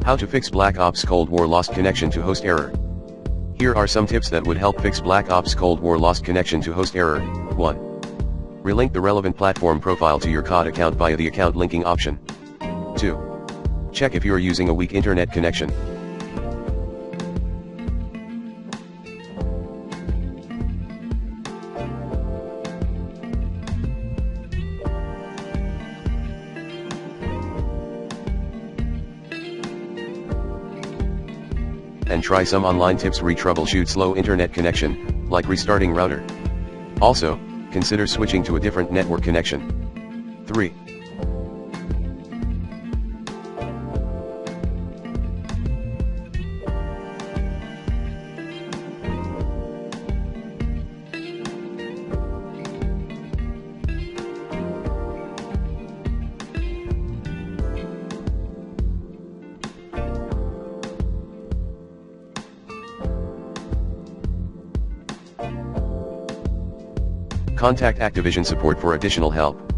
How to fix Black Ops Cold War lost connection to host error. Here are some tips that would help fix Black Ops Cold War lost connection to host error. 1. Relink the relevant platform profile to your COD account via the account linking option. 2. Check if you are using a weak internet connection. And try some online tips troubleshoot slow internet connection, like restarting router. Also, consider switching to a different network connection. 3. Contact Activision support for additional help.